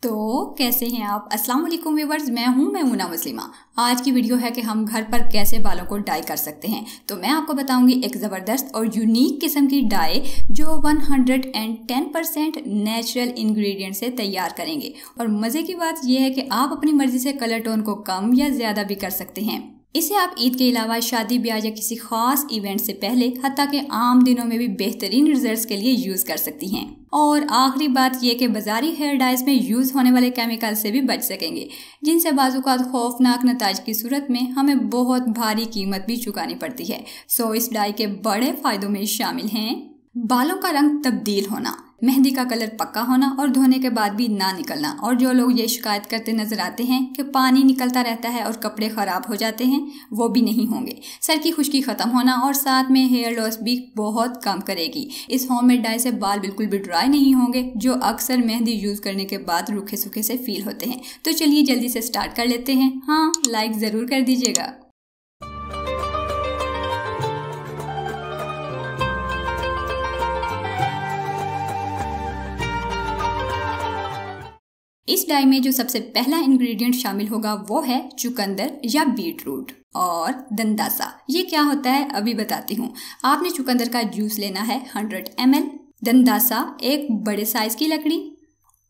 तो कैसे हैं आप। अस्सलाम वालेकुम व्यूअर्स, मैं हूं मैमुना मुस्लिमा। आज की वीडियो है कि हम घर पर कैसे बालों को डाई कर सकते हैं। तो मैं आपको बताऊंगी एक ज़बरदस्त और यूनिक किस्म की डाई जो 110% नेचुरल इंग्रेडिएंट से तैयार करेंगे। और मज़े की बात यह है कि आप अपनी मर्जी से कलर टोन को कम या ज़्यादा भी कर सकते हैं। इसे आप ईद के अलावा शादी ब्याह या किसी खास इवेंट से पहले हत्ता के आम दिनों में भी बेहतरीन रिजल्ट्स के लिए यूज कर सकती हैं। और आखिरी बात यह कि बाजारी हेयर डाइज में यूज होने वाले केमिकल से भी बच सकेंगे, जिनसे बाज़-औक़ात खौफनाक नताज की सूरत में हमें बहुत भारी कीमत भी चुकानी पड़ती है। सो इस डाई के बड़े फायदों में शामिल हैं बालों का रंग तब्दील होना, मेहंदी का कलर पक्का होना और धोने के बाद भी ना निकलना। और जो लोग ये शिकायत करते नजर आते हैं कि पानी निकलता रहता है और कपड़े खराब हो जाते हैं, वो भी नहीं होंगे। सर की खुश्की खत्म होना और साथ में हेयर लॉस भी बहुत कम करेगी। इस होममेड डाई से बाल बिल्कुल भी ड्राई नहीं होंगे, जो अक्सर मेहंदी यूज करने के बाद रूखे सूखे से फील होते हैं। तो चलिए जल्दी से स्टार्ट कर लेते हैं। हाँ, लाइक जरूर कर दीजिएगा। इस डाई में जो सबसे पहला इंग्रेडिएंट शामिल होगा वो है चुकंदर या बीट रूट और दंदासा। ये क्या होता है अभी बताती हूँ। आपने चुकंदर का जूस लेना है 100 ml, दंदासा एक बड़े साइज की लकड़ी,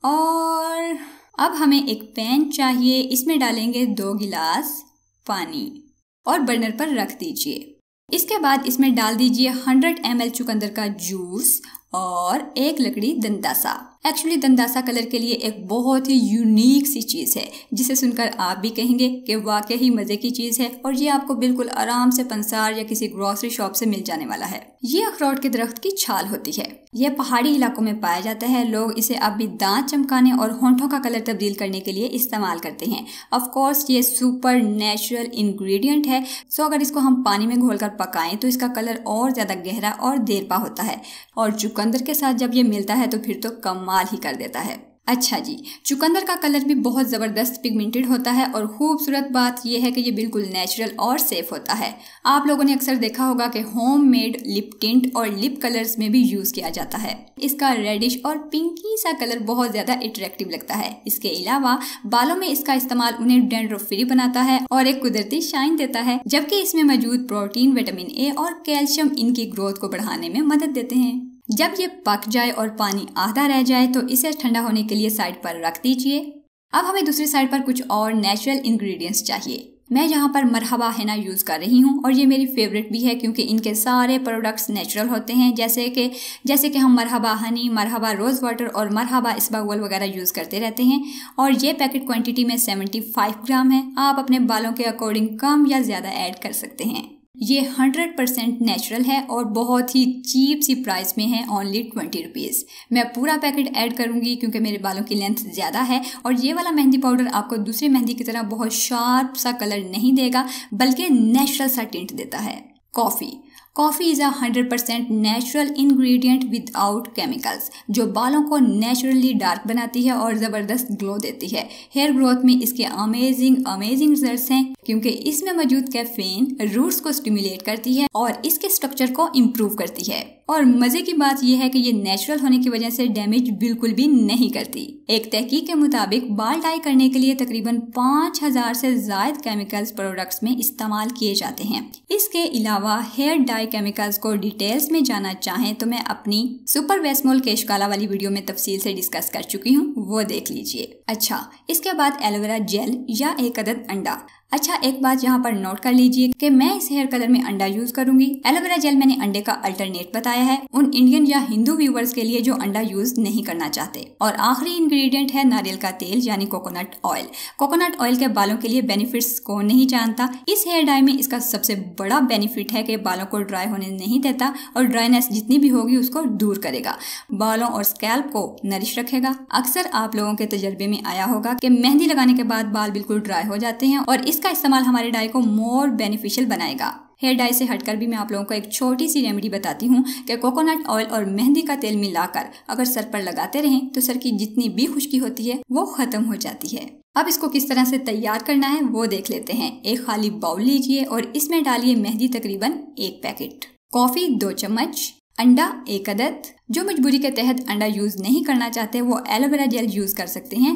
और अब हमें एक पैन चाहिए। इसमें डालेंगे 2 गिलास पानी और बर्नर पर रख दीजिए। इसके बाद इसमें डाल दीजिए 100 ml चुकंदर का जूस और एक लकड़ी दंदासा। एक्चुअली दंदासा कलर के लिए एक बहुत ही यूनिक सी चीज़ है, जिसे सुनकर आप भी कहेंगे कि वाकई ही मज़े की चीज़ है। और ये आपको बिल्कुल आराम से पंसार या किसी ग्रोसरी शॉप से मिल जाने वाला है। ये अखरोट के दरख्त की छाल होती है। यह पहाड़ी इलाकों में पाया जाता है। लोग इसे अब भी दांत चमकाने और होंठों का कलर तब्दील करने के लिए इस्तेमाल करते हैं। ऑफकोर्स ये सुपर नेचुरल इंग्रेडिएंट है। सो अगर इसको हम पानी में घोलकर पकाएं तो इसका कलर और ज़्यादा गहरा और देरपा होता है। और चुकंदर के साथ जब ये मिलता है तो फिर तो कमाल ही कर देता है। अच्छा जी, चुकंदर का कलर भी बहुत ज़बरदस्त पिगमेंटेड होता है और खूबसूरत बात यह है कि ये बिल्कुल नेचुरल और सेफ होता है। आप लोगों ने अक्सर देखा होगा कि होममेड लिप टिंट और लिप कलर्स में भी यूज़ किया जाता है। इसका रेडिश और पिंकी सा कलर बहुत ज़्यादा अट्रैक्टिव लगता है। इसके अलावा बालों में इसका इस्तेमाल उन्हें डैंड्रफ फ्री बनाता है और एक कुदरती शाइन देता है, जबकि इसमें मौजूद प्रोटीन, विटामिन ए और कैल्शियम इनकी ग्रोथ को बढ़ाने में मदद देते हैं। जब ये पक जाए और पानी आधा रह जाए तो इसे ठंडा होने के लिए साइड पर रख दीजिए। अब हमें दूसरी साइड पर कुछ और नेचुरल इंग्रेडिएंट्स चाहिए। मैं यहाँ पर मरहबा हिना यूज़ कर रही हूँ और ये मेरी फेवरेट भी है क्योंकि इनके सारे प्रोडक्ट्स नेचुरल होते हैं। जैसे कि हम मरहबा हनी, मरहबा रोज़ वाटर और मरहबा इसबगोल वगैरह यूज़ करते रहते हैं। और ये पैकेट क्वांटिटी में 75 ग्राम है। आप अपने बालों के अकॉर्डिंग कम या ज़्यादा ऐड कर सकते हैं। ये 100% नेचुरल है और बहुत ही चीप सी प्राइस में है, ओनली 20 रुपीज़। मैं पूरा पैकेट ऐड करूंगी क्योंकि मेरे बालों की लेंथ ज़्यादा है। और ये वाला मेहंदी पाउडर आपको दूसरी मेहंदी की तरह बहुत शार्प सा कलर नहीं देगा, बल्कि नेचुरल सा टिंट देता है। Coffee is 100% natural ingredient without chemicals, जो बालों को नेचुरली डार्क बनाती है और ज़बरदस्त ग्लो देती है। हेयर ग्रोथ में इसके अमेजिंग रिजल्ट्स हैं क्योंकि इसमें मौजूद कैफीन रूट्स को स्टिमुलेट करती है और इसके स्ट्रक्चर को इम्प्रूव करती है। और मज़े की बात यह है कि ये नेचुरल होने की वजह से डैमेज बिल्कुल भी नहीं करती। एक तहकीक के मुताबिक बाल डाई करने के लिए तकरीबन 5000 से ज़ायद केमिकल्स प्रोडक्ट्स में इस्तेमाल किए जाते हैं। इसके अलावा हेयर डाई केमिकल्स को डिटेल्स में जानना चाहें तो मैं अपनी सुपर वेस्मोल केशकाला वाली वीडियो में तफसील से डिस्कस कर चुकी हूँ, वो देख लीजिए। अच्छा, इसके बाद एलोवेरा जेल या एक अदद अंडा। अच्छा, एक बात यहाँ पर नोट कर लीजिए कि मैं इस हेयर कलर में अंडा यूज करूंगी। एलोवेरा जेल मैंने अंडे का अल्टरनेट बताया है उन इंडियन या हिंदू व्यूवर्स के लिए जो अंडा यूज नहीं करना चाहते। और आखिरी इंग्रेडिएंट है नारियल का तेल यानी कोकोनट ऑयल। कोकोनट ऑयल के बालों के लिए बेनिफिट्स कौन नहीं जानता। इस हेयर डाई में इसका सबसे बड़ा बेनिफिट है कि बालों को ड्राई होने नहीं देता और ड्राइनेस जितनी भी होगी उसको दूर करेगा। बालों और स्कैल्प को नरिश रखेगा। अक्सर आप लोगों के तजर्बे में आया होगा कि मेहंदी लगाने के बाद बाल बिल्कुल ड्राई हो जाते हैं और इसका इस्तेमाल हमारे डाई को मोर बेनिफिशियल बनाएगा। हेयर डाई से हटकर भी मैं आप लोगों को एक छोटी सी रेमेडी बताती हूँ कि कोकोनट ऑयल और मेहंदी का तेल मिलाकर अगर सर पर लगाते रहें तो सर की जितनी भी खुश्की होती है वो खत्म हो जाती है। अब इसको किस तरह से तैयार करना है वो देख लेते हैं। एक खाली बाउल लीजिए और इसमें डालिए मेहंदी तकरीबन 1 पैकेट, कॉफी 2 चम्मच, अंडा 1 अदद। जो मजबूरी के तहत अंडा यूज नहीं करना चाहते वो एलोवेरा जेल यूज कर सकते हैं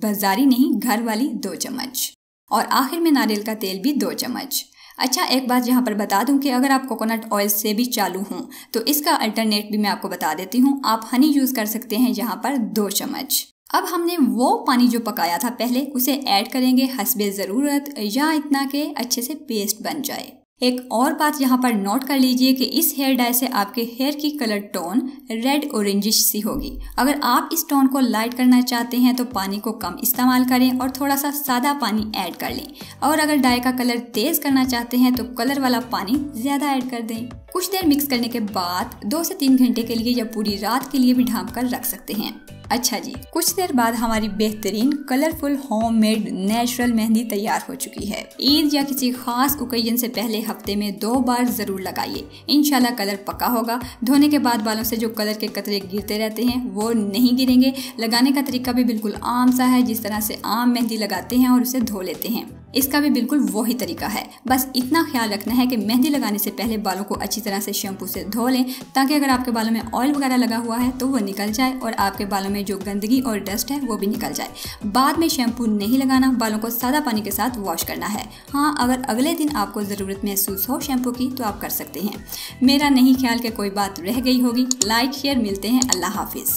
बाजारी नहीं घर वाली 2 चम्मच, और आखिर में नारियल का तेल भी 2 चम्मच। अच्छा, एक बात यहाँ पर बता दूं कि अगर आप कोकोनट ऑयल से भी चालू हों तो इसका अल्टरनेट भी मैं आपको बता देती हूँ। आप हनी यूज़ कर सकते हैं यहाँ पर 2 चम्मच। अब हमने वो पानी जो पकाया था पहले उसे ऐड करेंगे हस्बे ज़रूरत, या इतना कि अच्छे से पेस्ट बन जाए। एक और बात यहाँ पर नोट कर लीजिए कि इस हेयर डाई से आपके हेयर की कलर टोन रेड ऑरेंजिश सी होगी। अगर आप इस टोन को लाइट करना चाहते हैं तो पानी को कम इस्तेमाल करें और थोड़ा सा सादा पानी ऐड कर लें, और अगर डाई का कलर तेज करना चाहते हैं तो कलर वाला पानी ज़्यादा ऐड कर दें। कुछ देर मिक्स करने के बाद 2 से 3 घंटे के लिए या पूरी रात के लिए भी ढाँप कर रख सकते हैं। अच्छा जी, कुछ देर बाद हमारी बेहतरीन कलरफुल होममेड नेचुरल मेहंदी तैयार हो चुकी है। ईद या किसी खास ओकेजन से पहले हफ्ते में 2 बार जरूर लगाइए, इंशाल्लाह कलर पक्का होगा। धोने के बाद बालों से जो कलर के कतरे गिरते रहते हैं वो नहीं गिरेंगे। लगाने का तरीका भी बिल्कुल आम सा है, जिस तरह से आम मेहंदी लगाते हैं और उसे धो लेते हैं, इसका भी बिल्कुल वही तरीका है। बस इतना ख्याल रखना है कि मेहंदी लगाने से पहले बालों को अच्छी तरह से शैम्पू से धो लें, ताकि अगर आपके बालों में ऑयल वगैरह लगा हुआ है तो वो निकल जाए और आपके बालों में जो गंदगी और डस्ट है वो भी निकल जाए। बाद में शैम्पू नहीं लगाना, बालों को सादा पानी के साथ वॉश करना है। हाँ, अगर अगले दिन आपको ज़रूरत महसूस हो शैम्पू की तो आप कर सकते हैं। मेरा नहीं ख्याल कि कोई बात रह गई होगी। लाइक शेयर, मिलते हैं, अल्लाह हाफिज़।